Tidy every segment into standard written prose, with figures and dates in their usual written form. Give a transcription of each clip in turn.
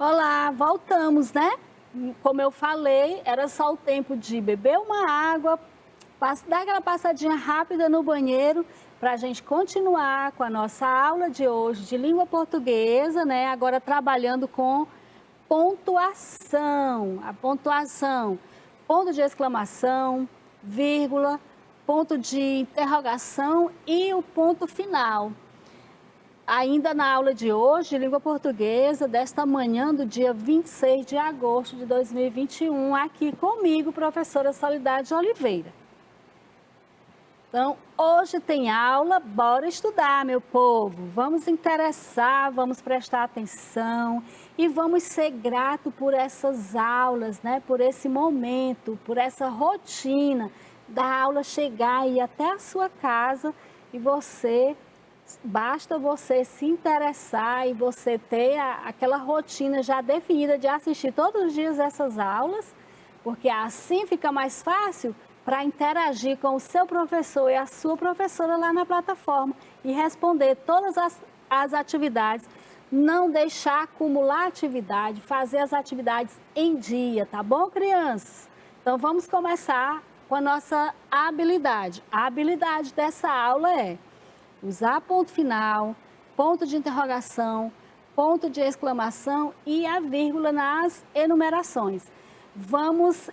Olá, voltamos, né? Como eu falei, era só o tempo de beber uma água, dar aquela passadinha rápida no banheiro para a gente continuar com a nossa aula de hoje de língua portuguesa, né? Agora trabalhando com pontuação. A pontuação, ponto de exclamação, vírgula, ponto de interrogação e o ponto final. Ainda na aula de hoje, de língua portuguesa, desta manhã do dia 26 de agosto de 2021, aqui comigo, professora Soledade Oliveira. Então, hoje tem aula, bora estudar, meu povo. Vamos interessar, vamos prestar atenção e vamos ser grato por essas aulas, né? Por esse momento, por essa rotina da aula chegar e até a sua casa e basta você se interessar e você ter aquela rotina já definida de assistir todos os dias essas aulas, porque assim fica mais fácil para interagir com o seu professor e a sua professora lá na plataforma e responder todas as atividades, não deixar acumular atividade, fazer as atividades em dia, tá bom, crianças? Então vamos começar com a nossa habilidade. A habilidade dessa aula é usar ponto final, ponto de interrogação, ponto de exclamação e a vírgula nas enumerações. Vamos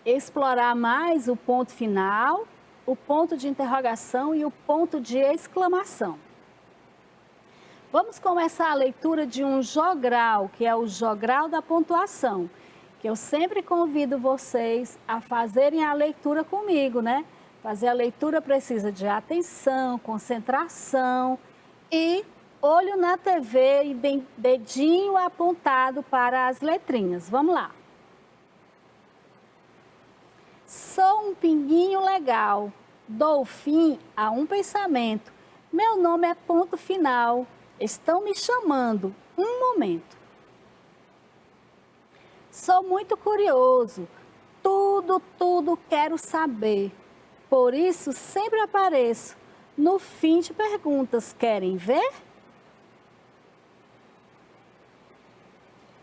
explorar mais o ponto final, o ponto de interrogação e o ponto de exclamação. Vamos começar a leitura de um jogral, que é o jogral da pontuação, que eu sempre convido vocês a fazerem a leitura comigo, né? Fazer a leitura precisa de atenção, concentração e olho na TV e dedinho apontado para as letrinhas. Vamos lá. Sou um pinguinho legal, dou fim a um pensamento. Meu nome é ponto final, estão me chamando, um momento. Sou muito curioso, tudo quero saber. Por isso, sempre apareço no fim de perguntas. Querem ver?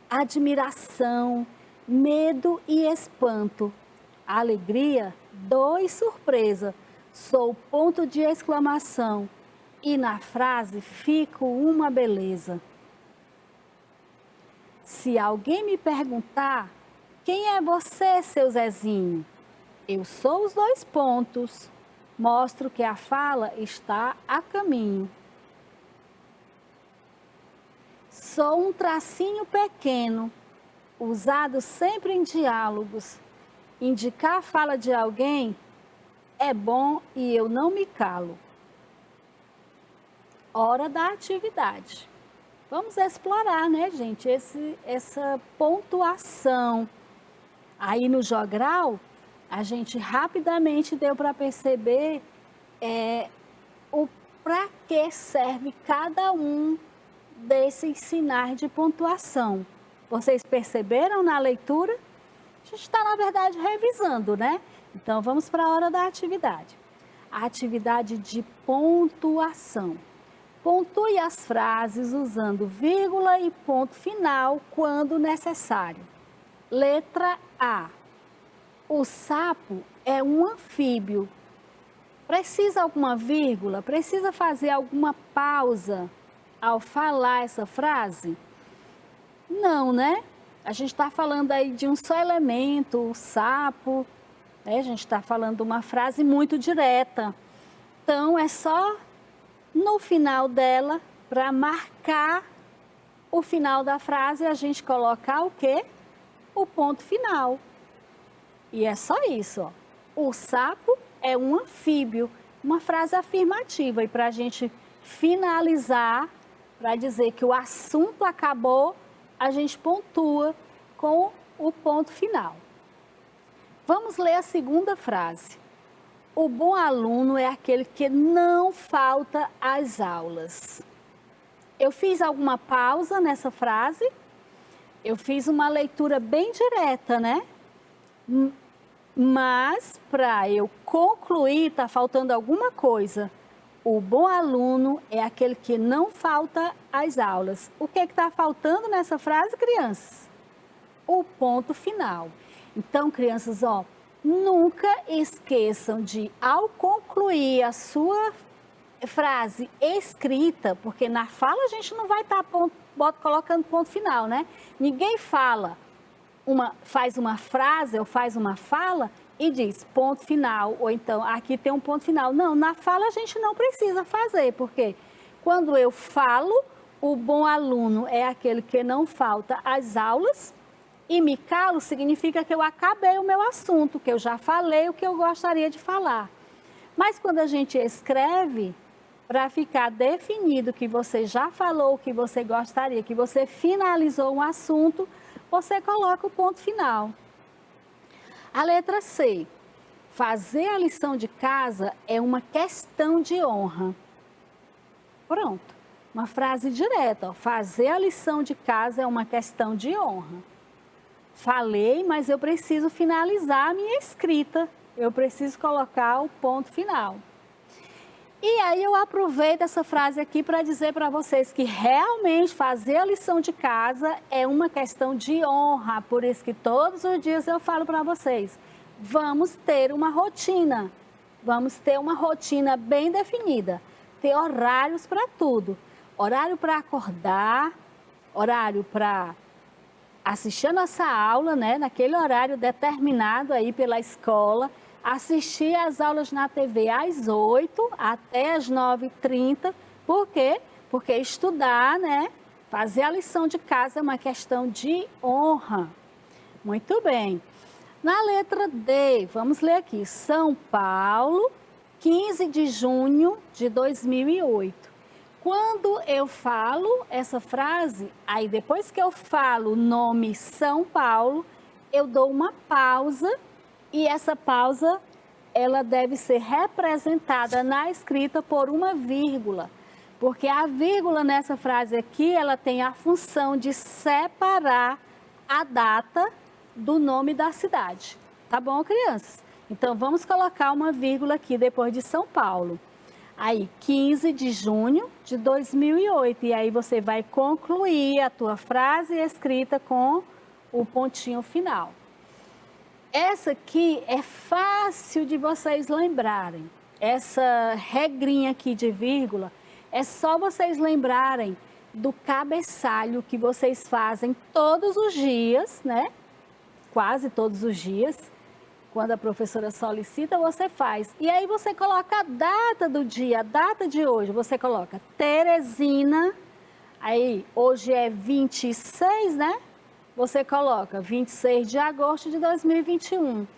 Admiração, medo e espanto. Alegria, dor e surpresa. Sou ponto de exclamação. E na frase fico uma beleza. Se alguém me perguntar, quem é você, seu Zezinho? Eu sou os dois pontos, mostro que a fala está a caminho. Sou um tracinho pequeno, usado sempre em diálogos. Indicar a fala de alguém é bom e eu não me calo. Hora da atividade. Vamos explorar, né, gente, essa pontuação. Aí no jogral, a gente rapidamente deu para perceber para que serve cada um desses sinais de pontuação. Vocês perceberam na leitura? A gente está, na verdade, revisando, né? Então, vamos para a hora da atividade. A atividade de pontuação. Pontue as frases usando vírgula e ponto final quando necessário. Letra A. O sapo é um anfíbio. Precisa alguma vírgula? Precisa fazer alguma pausa ao falar essa frase? Não, né? A gente está falando aí de um só elemento, o sapo, né? A gente está falando de uma frase muito direta. Então, é só no final dela, para marcar o final da frase, a gente colocar o quê? O ponto final. E é só isso, ó. O sapo é um anfíbio, uma frase afirmativa. E para a gente finalizar, para dizer que o assunto acabou, a gente pontua com o ponto final. Vamos ler a segunda frase. O bom aluno é aquele que não falta às aulas. Eu fiz alguma pausa nessa frase? Eu fiz uma leitura bem direta, né? Mas, para eu concluir, está faltando alguma coisa. O bom aluno é aquele que não falta às aulas. O que está faltando nessa frase, crianças? O ponto final. Então, crianças, ó, nunca esqueçam de, ao concluir a sua frase escrita, porque na fala a gente não vai estar colocando ponto final, né? Ninguém faz uma frase ou faz uma fala e diz ponto final, ou então aqui tem um ponto final. Não, na fala a gente não precisa fazer, porque quando eu falo, o bom aluno é aquele que não falta às aulas, e me calo significa que eu acabei o meu assunto, que eu já falei o que eu gostaria de falar. Mas quando a gente escreve, para ficar definido que você já falou o que você gostaria, que você finalizou um assunto, você coloca o ponto final. A letra C. Fazer a lição de casa é uma questão de honra. Pronto. Uma frase direta. Ó. Fazer a lição de casa é uma questão de honra. Falei, mas eu preciso finalizar a minha escrita. Eu preciso colocar o ponto final. E aí eu aproveito essa frase aqui para dizer para vocês que realmente fazer a lição de casa é uma questão de honra. Por isso que todos os dias eu falo para vocês, vamos ter uma rotina. Vamos ter uma rotina bem definida. Ter horários para tudo. Horário para acordar, horário para assistir a nossa aula, né? Naquele horário determinado aí pela escola. Assistir às aulas na TV às 8 até às 9h30. Por quê? Porque estudar, né? Fazer a lição de casa é uma questão de honra. Muito bem. Na letra D, vamos ler aqui. São Paulo, 15 de junho de 2008. Quando eu falo essa frase, aí depois que eu falo o nome São Paulo, eu dou uma pausa. E essa pausa, ela deve ser representada na escrita por uma vírgula. Porque a vírgula nessa frase aqui, ela tem a função de separar a data do nome da cidade. Tá bom, crianças? Então, vamos colocar uma vírgula aqui depois de São Paulo. Aí, 15 de junho de 2008. E aí, você vai concluir a tua frase escrita com o pontinho final. Essa aqui é fácil de vocês lembrarem. Essa regrinha aqui de vírgula, é só vocês lembrarem do cabeçalho que vocês fazem todos os dias, né? Quase todos os dias. Quando a professora solicita, você faz. E aí você coloca a data do dia, a data de hoje. Você coloca Teresina, aí hoje é 26, né? Você coloca 26 de agosto de 2021.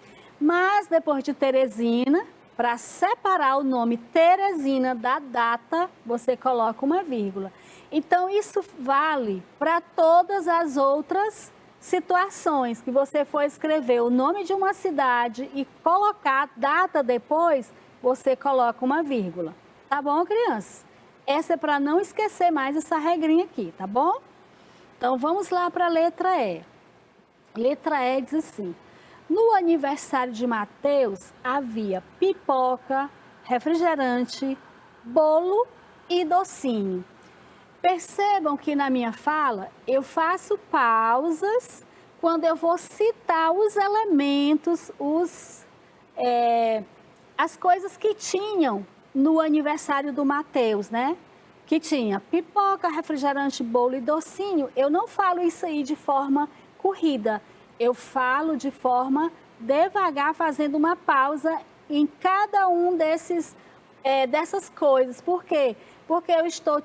Mas depois de Teresina, para separar o nome Teresina da data, você coloca uma vírgula. Então, isso vale para todas as outras situações que você for escrever o nome de uma cidade e colocar a data depois, você coloca uma vírgula. Tá bom, crianças? Essa é para não esquecer mais essa regrinha aqui, tá bom? Então, vamos lá para a letra E. Letra E diz assim, no aniversário de Mateus havia pipoca, refrigerante, bolo e docinho. Percebam que na minha fala eu faço pausas quando eu vou citar os elementos, as coisas que tinham no aniversário do Mateus, né? Que tinha pipoca, refrigerante, bolo e docinho. Eu não falo isso aí de forma corrida. Eu falo de forma devagar, fazendo uma pausa em cada um dessas coisas. Por quê? Porque eu estou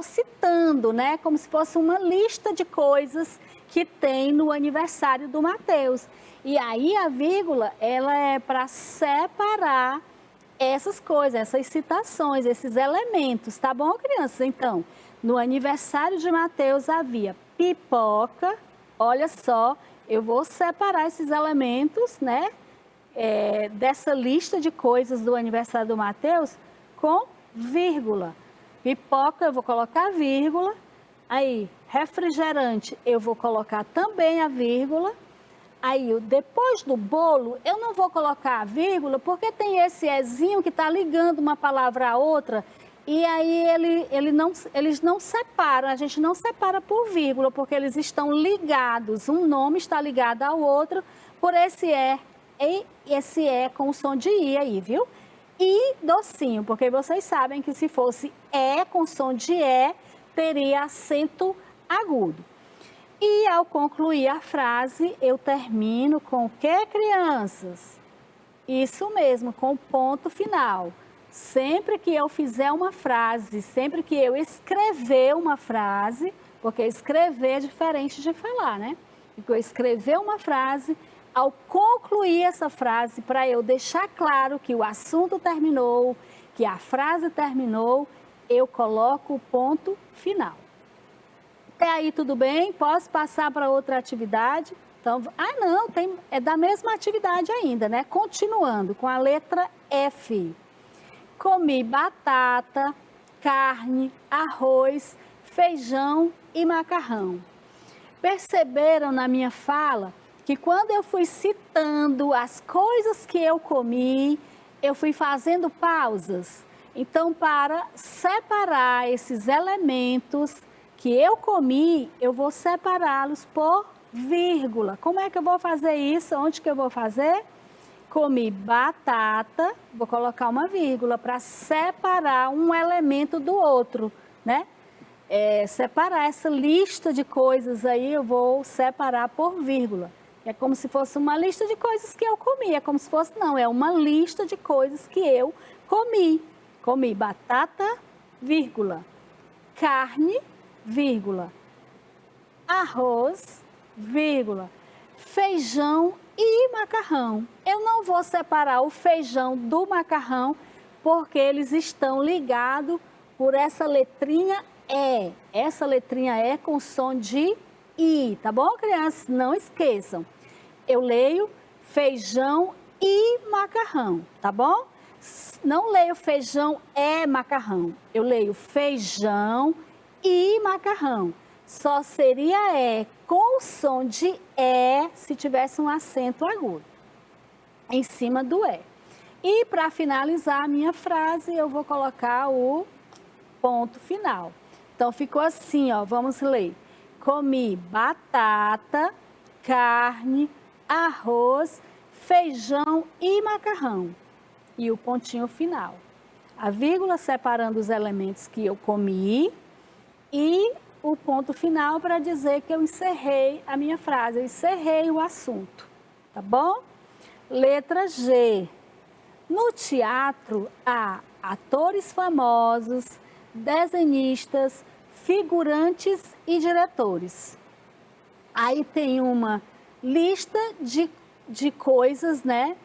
citando, né? Como se fosse uma lista de coisas que tem no aniversário do Mateus. E aí a vírgula, ela é para separar essas coisas, essas citações, esses elementos, tá bom, crianças? Então, no aniversário de Mateus havia pipoca, olha só, eu vou separar esses elementos, né, dessa lista de coisas do aniversário do Mateus com vírgula. Pipoca, eu vou colocar vírgula, aí, refrigerante, eu vou colocar também a vírgula, Aí, depois do bolo, eu não vou colocar a vírgula, porque tem esse ezinho que está ligando uma palavra à outra, e aí eles não separam, a gente não separa por vírgula, porque eles estão ligados, um nome está ligado ao outro por esse e esse com o som de I aí, viu? E docinho, porque vocês sabem que se fosse com som de teria acento agudo. E ao concluir a frase, eu termino com o que, crianças? Isso mesmo, com ponto final. Sempre que eu fizer uma frase, sempre que eu escrever uma frase, porque escrever é diferente de falar, né? Porque eu escrever uma frase, ao concluir essa frase, para eu deixar claro que o assunto terminou, que a frase terminou, eu coloco o ponto final. Até aí tudo bem? Posso passar para outra atividade? Então, não, é da mesma atividade ainda, né? Continuando com a letra F. Comi batata, carne, arroz, feijão e macarrão. Perceberam na minha fala que quando eu fui citando as coisas que eu comi, eu fui fazendo pausas. Então, para separar esses elementos que eu comi, eu vou separá-los por vírgula. Como é que eu vou fazer isso? Onde que eu vou fazer? Comi batata, vou colocar uma vírgula para separar um elemento do outro, né? Separar essa lista de coisas aí, eu vou separar por vírgula. É como se fosse uma lista de coisas que eu comi, é como se fosse, não, é uma lista de coisas que eu comi. Comi batata, vírgula, carne, vírgula, arroz, vírgula, feijão e macarrão. Eu não vou separar o feijão do macarrão, porque eles estão ligados por essa letrinha E. Essa letrinha E com som de I, tá bom, crianças? Não esqueçam. Eu leio feijão e macarrão, tá bom? Não leio feijão e macarrão. Eu leio feijão e macarrão. Só seria com o som de se tivesse um acento agudo em cima do E. E para finalizar a minha frase, eu vou colocar o ponto final. Então ficou assim, ó, vamos ler. Comi batata, carne, arroz, feijão e macarrão. E o pontinho final. A vírgula separando os elementos que eu comi e o ponto final para dizer que eu encerrei a minha frase, eu encerrei o assunto, tá bom? Letra G. No teatro há atores famosos, desenhistas, figurantes e diretores. Aí tem uma lista de coisas, né,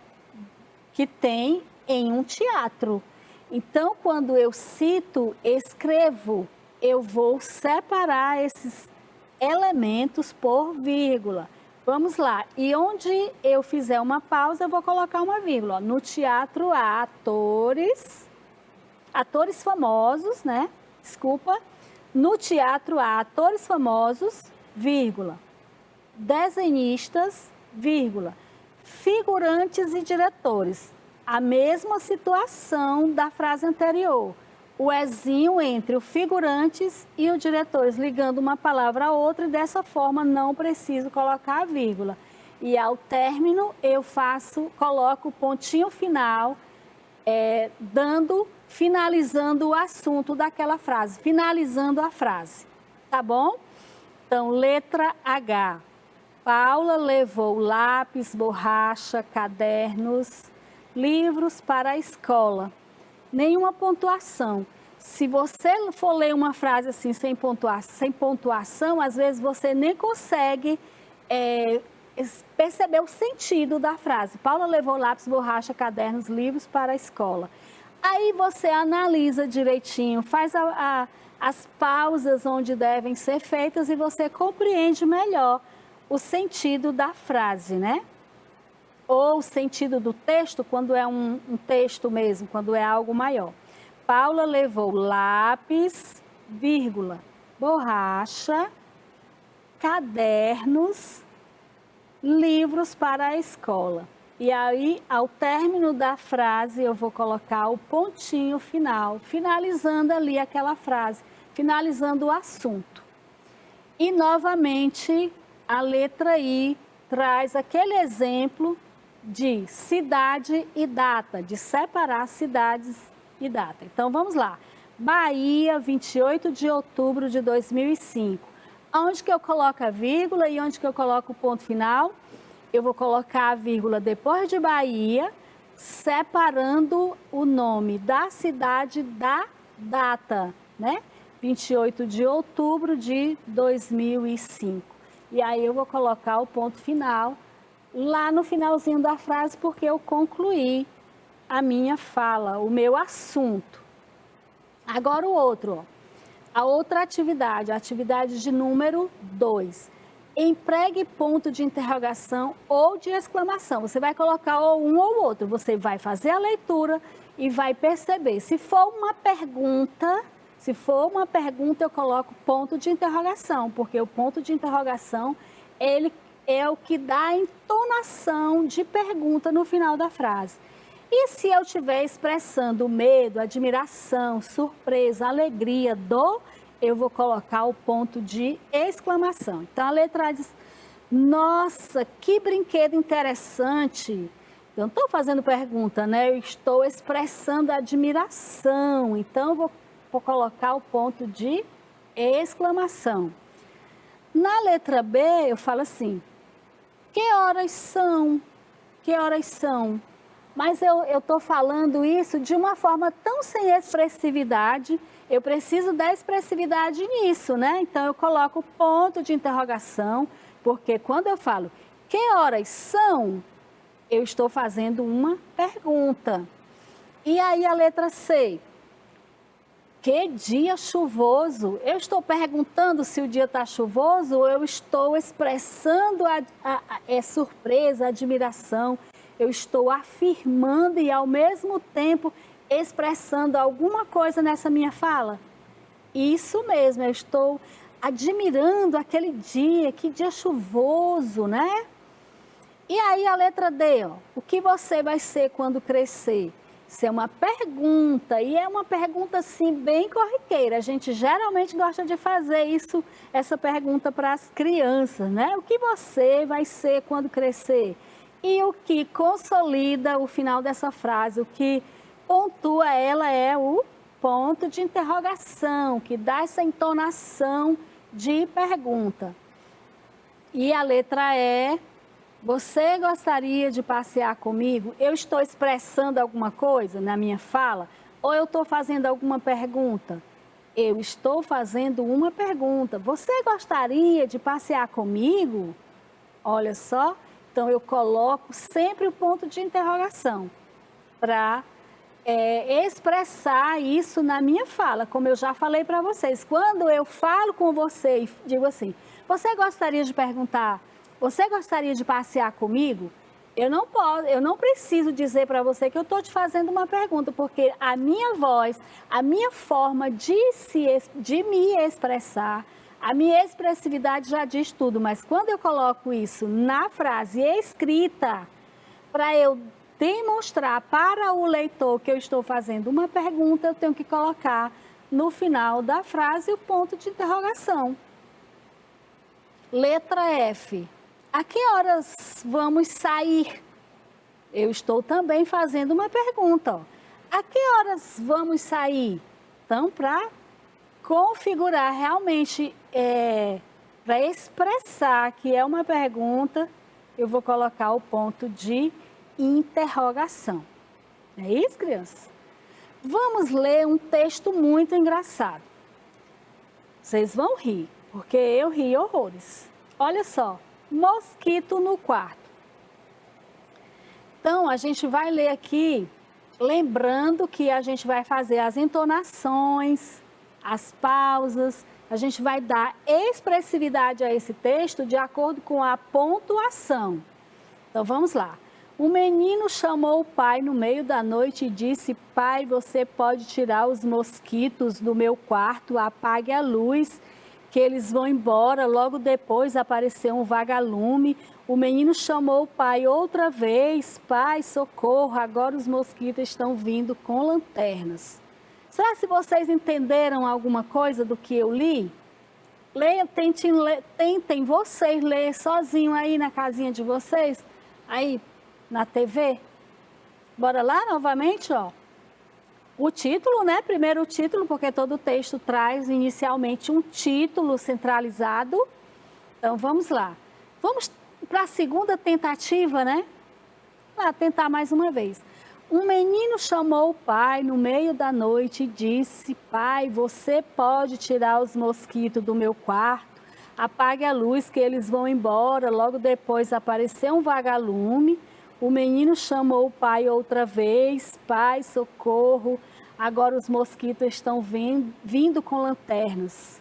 que tem em um teatro. Então, quando eu cito, escrevo, eu vou separar esses elementos por vírgula. Vamos lá. E onde eu fizer uma pausa, eu vou colocar uma vírgula. No teatro há atores famosos, né? Desculpa. No teatro há atores famosos, vírgula. Desenhistas, vírgula. Figurantes e diretores. A mesma situação da frase anterior. O ezinho entre o figurantes e o diretores, ligando uma palavra a outra, e dessa forma não preciso colocar a vírgula. E ao término eu coloco o pontinho final, finalizando o assunto daquela frase, finalizando a frase, tá bom? Então, letra H. Paula levou lápis, borracha, cadernos, livros para a escola. Nenhuma pontuação. Se você for ler uma frase assim sem pontuação, às vezes você nem consegue perceber o sentido da frase. Paula levou lápis, borracha, cadernos, livros para a escola. Aí você analisa direitinho, faz as pausas onde devem ser feitas e você compreende melhor o sentido da frase, né? Ou o sentido do texto, quando é um texto mesmo, quando é algo maior. Paula levou lápis, vírgula, borracha, cadernos, livros para a escola. E aí, ao término da frase, eu vou colocar o pontinho final, finalizando ali aquela frase, finalizando o assunto. E, novamente, a letra I traz aquele exemplo de cidade e data, de separar cidades e data. Então, vamos lá. Bahia, 28 de outubro de 2005. Onde que eu coloco a vírgula e onde que eu coloco o ponto final? Eu vou colocar a vírgula depois de Bahia, separando o nome da cidade da data, né? 28 de outubro de 2005. E aí eu vou colocar o ponto final lá no finalzinho da frase, porque eu concluí a minha fala, o meu assunto. Agora o outro, ó. A outra atividade, a atividade de número 2. Empregue ponto de interrogação ou de exclamação. Você vai colocar ou um ou outro. Você vai fazer a leitura e vai perceber. Se for uma pergunta, eu coloco ponto de interrogação, porque o ponto de interrogação, ele é o que dá a entonação de pergunta no final da frase. E se eu estiver expressando medo, admiração, surpresa, alegria, dor, eu vou colocar o ponto de exclamação. Então, a letra A diz, nossa, que brinquedo interessante. Eu não estou fazendo pergunta, né? Eu estou expressando admiração. Então, eu vou colocar o ponto de exclamação. Na letra B, eu falo assim, que horas são? Que horas são? Mas eu estou falando isso de uma forma tão sem expressividade, eu preciso da expressividade nisso, né? Então, eu coloco ponto de interrogação, porque quando eu falo que horas são, eu estou fazendo uma pergunta. E aí a letra C, que dia chuvoso? Eu estou perguntando se o dia está chuvoso ou eu estou expressando surpresa, admiração. Eu estou afirmando e, ao mesmo tempo, expressando alguma coisa nessa minha fala? Isso mesmo, eu estou admirando aquele dia, que dia chuvoso, né? E aí a letra D, ó, o que você vai ser quando crescer? Isso é uma pergunta, e é uma pergunta, assim, bem corriqueira. A gente geralmente gosta de fazer isso, essa pergunta para as crianças, né? O que você vai ser quando crescer? E o que consolida o final dessa frase, o que pontua ela é o ponto de interrogação, que dá essa entonação de pergunta. E a letra E, você gostaria de passear comigo? Eu estou expressando alguma coisa na minha fala? Ou eu estou fazendo alguma pergunta? Eu estou fazendo uma pergunta. Você gostaria de passear comigo? Olha só. Então, eu coloco sempre o ponto de interrogação para expressar isso na minha fala, como eu já falei para vocês. Quando eu falo com você e digo assim, você gostaria de perguntar, você gostaria de passear comigo? Eu não preciso dizer para você que eu estou te fazendo uma pergunta, porque a minha voz, a minha forma de me expressar, a minha expressividade já diz tudo, mas quando eu coloco isso na frase escrita, para eu demonstrar para o leitor que eu estou fazendo uma pergunta, eu tenho que colocar no final da frase o ponto de interrogação. Letra F. A que horas vamos sair? Eu estou também fazendo uma pergunta. Ó. A que horas vamos sair? Então, para configurar realmente, para expressar que é uma pergunta, eu vou colocar o ponto de interrogação. É isso, crianças? Vamos ler um texto muito engraçado. Vocês vão rir, porque eu ri horrores. Olha só, mosquito no quarto. Então, a gente vai ler aqui, lembrando que a gente vai fazer as entonações, as pausas, a gente vai dar expressividade a esse texto de acordo com a pontuação. Então, vamos lá. O menino chamou o pai no meio da noite e disse, pai, você pode tirar os mosquitos do meu quarto, apague a luz que eles vão embora. Logo depois apareceu um vagalume. O menino chamou o pai outra vez. Pai, socorro, agora os mosquitos estão vindo com lanternas. Será que vocês entenderam alguma coisa do que eu li? Leia, tentem vocês ler sozinho aí na casinha de vocês, aí na TV. Bora lá novamente, ó. O título, né? Primeiro o título, porque todo texto traz inicialmente um título centralizado. Então, vamos lá. Vamos para a segunda tentativa, né? Vamos tentar mais uma vez. Um menino chamou o pai no meio da noite e disse: pai, você pode tirar os mosquitos do meu quarto? Apague a luz que eles vão embora. Logo depois apareceu um vagalume. O menino chamou o pai outra vez. Pai, socorro, agora os mosquitos estão vindo com lanternas.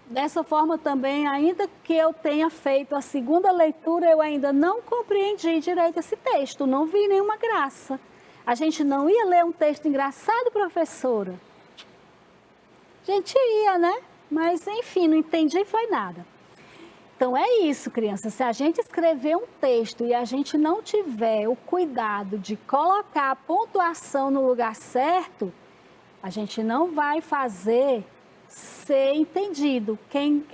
Dessa forma também, ainda que eu tenha feito a segunda leitura, eu ainda não compreendi direito esse texto, não vi nenhuma graça. A gente não ia ler um texto engraçado, professora? A gente ia, né? Mas, enfim, não entendi foi nada. Então, é isso, crianças. Se a gente escrever um texto e a gente não tiver o cuidado de colocar a pontuação no lugar certo, a gente não vai fazer ser entendido.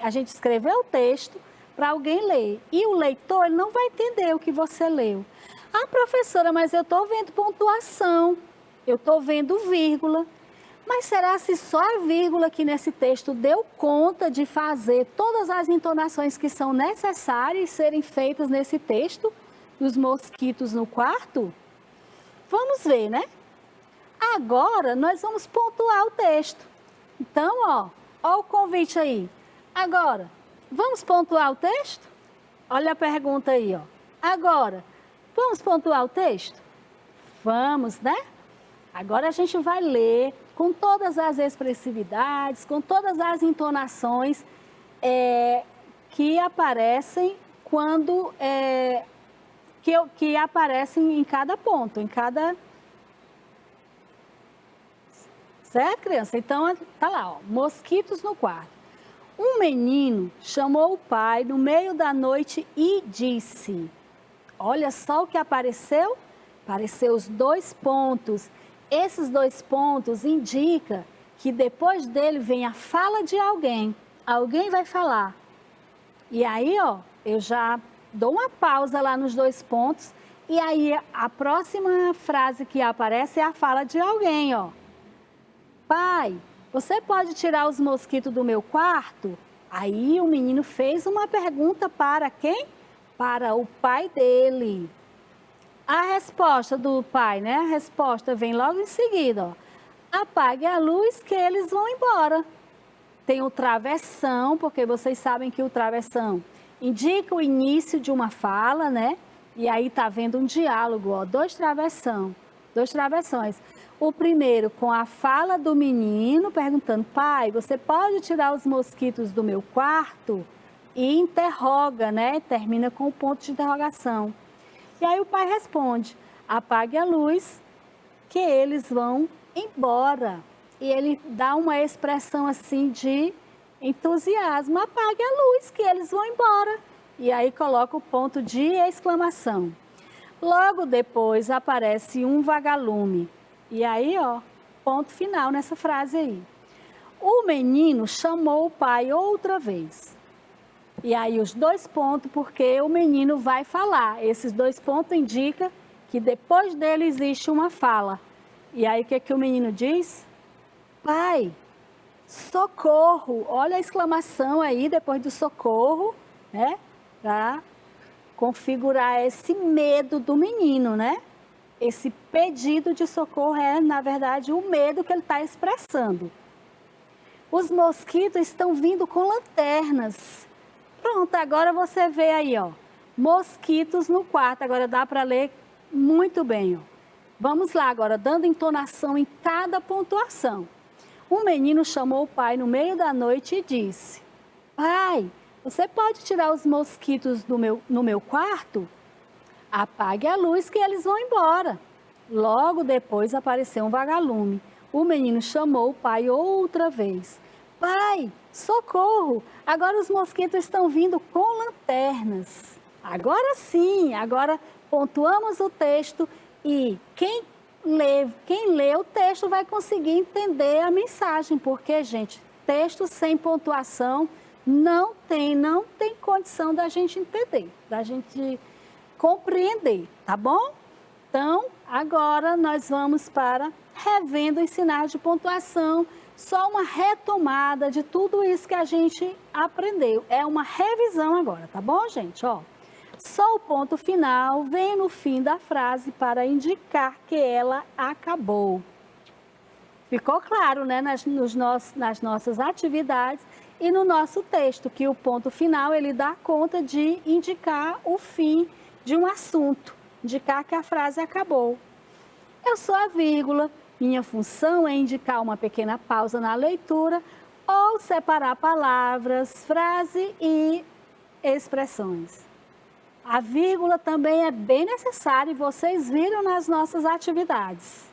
A gente escreveu o texto para alguém ler. E o leitor ele não vai entender o que você leu. Ah, professora, mas eu estou vendo pontuação, eu estou vendo vírgula. Mas será se só a vírgula aqui nesse texto deu conta de fazer todas as entonações que são necessárias serem feitas nesse texto dos mosquitos no quarto? Vamos ver, né? Agora nós vamos pontuar o texto. Então, ó o convite aí. Agora, vamos pontuar o texto? Olha a pergunta aí, ó. Agora, vamos pontuar o texto? Vamos, né? Agora a gente vai ler com todas as expressividades, com todas as entonações que aparecem quando que aparecem em cada ponto, em cada. Certo, criança? Então, tá lá, ó, mosquitos no quarto. Um menino chamou o pai no meio da noite e disse: olha só o que apareceu. Apareceu os 2 pontos. Esses 2 pontos indicam que depois dele vem a fala de alguém. Alguém vai falar. E aí, ó, eu já dou uma pausa lá nos 2 pontos. E aí, a próxima frase que aparece é a fala de alguém, ó. Pai, você pode tirar os mosquitos do meu quarto? Aí o menino fez uma pergunta para quem? Para o pai dele. A resposta do pai, né? A resposta vem logo em seguida, ó. Apague a luz que eles vão embora. Tem o travessão, porque vocês sabem que o travessão indica o início de uma fala, né? E aí tá vendo um diálogo, ó, 2 travessões. O primeiro com a fala do menino perguntando: pai, você pode tirar os mosquitos do meu quarto? E interroga, né? Termina com o ponto de interrogação. E aí o pai responde: apague a luz que eles vão embora. E ele dá uma expressão assim de entusiasmo: apague a luz que eles vão embora. E aí coloca o ponto de exclamação. Logo depois aparece um vagalume. E aí, ó, ponto final nessa frase aí. O menino chamou o pai outra vez. E aí os 2 pontos, porque o menino vai falar. Esses 2 pontos indicam que depois dele existe uma fala. E aí o que o menino diz? Pai, socorro. Olha a exclamação aí depois do socorro, né? Para configurar esse medo do menino, né? Esse pedido de socorro é, na verdade, o medo que ele está expressando. Os mosquitos estão vindo com lanternas. Pronto, agora você vê aí, ó, mosquitos no quarto. Agora dá para ler muito bem, ó. Vamos lá agora, dando entonação em cada pontuação. Um menino chamou o pai no meio da noite e disse: pai, você pode tirar os mosquitos no meu quarto? Apague a luz que eles vão embora. Logo depois apareceu um vagalume. O menino chamou o pai outra vez. Pai, socorro! Agora os mosquitos estão vindo com lanternas. Agora sim, agora pontuamos o texto e quem lê o texto vai conseguir entender a mensagem, porque, gente, texto sem pontuação não tem condição da gente entender, da gente compreender, tá bom? Então, agora nós vamos para revendo os sinais de pontuação, só uma retomada de tudo isso que a gente aprendeu. É uma revisão agora, tá bom, gente? Ó, só o ponto final vem no fim da frase para indicar que ela acabou. Ficou claro, né, nas nossas atividades e no nosso texto, que o ponto final ele dá conta de indicar o fim de um assunto, indicar que a frase acabou. Eu sou a vírgula, minha função é indicar uma pequena pausa na leitura ou separar palavras, frase e expressões. A vírgula também é bem necessária e vocês viram nas nossas atividades.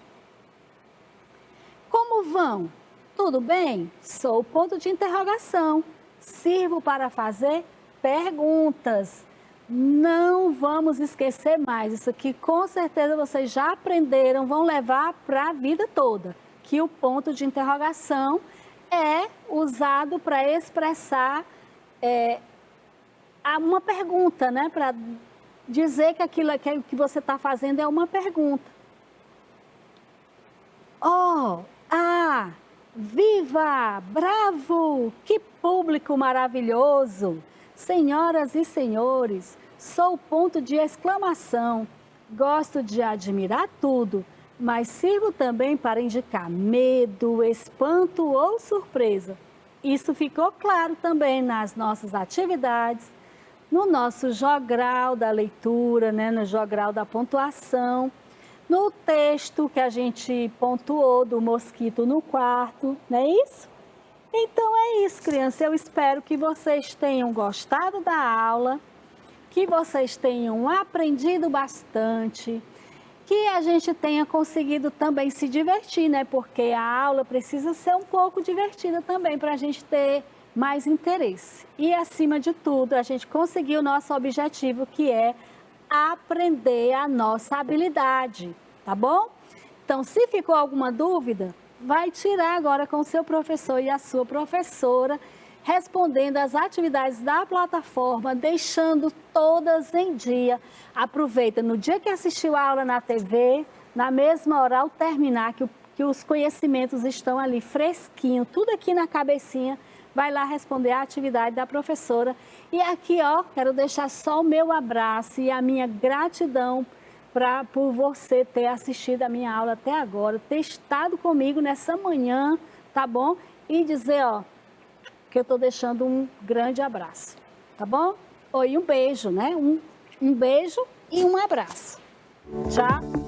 Como vão? Tudo bem? Sou o ponto de interrogação. Sirvo para fazer perguntas. Não vamos esquecer mais. Isso aqui com certeza vocês já aprenderam, vão levar para a vida toda. Que o ponto de interrogação é usado para expressar uma pergunta, né? Para dizer que aquilo que você está fazendo é uma pergunta. Oh, ah, viva, bravo, que público maravilhoso! Senhoras e senhores, sou o ponto de exclamação. Gosto de admirar tudo, mas sirvo também para indicar medo, espanto ou surpresa. Isso ficou claro também nas nossas atividades, no nosso jogral da leitura, né, no jogral da pontuação, no texto que a gente pontuou do mosquito no quarto, não é isso? Então é isso, crianças. Eu espero que vocês tenham gostado da aula, que vocês tenham aprendido bastante, que a gente tenha conseguido também se divertir, né? Porque a aula precisa ser um pouco divertida também para a gente ter mais interesse. E, acima de tudo, a gente conseguir o nosso objetivo, que é aprender a nossa habilidade, tá bom? Então, se ficou alguma dúvida, vai tirar agora com o seu professor e a sua professora, respondendo às atividades da plataforma, deixando todas em dia. Aproveita, no dia que assistiu a aula na TV, na mesma hora, ao terminar, que os conhecimentos estão ali fresquinho, tudo aqui na cabecinha, vai lá responder a atividade da professora. E aqui, ó, quero deixar só o meu abraço e a minha gratidão por você ter assistido a minha aula até agora, ter estado comigo nessa manhã, tá bom? E dizer, ó, que eu estou deixando um grande abraço, tá bom? Oi, um beijo, né? Um beijo e um abraço. Tchau.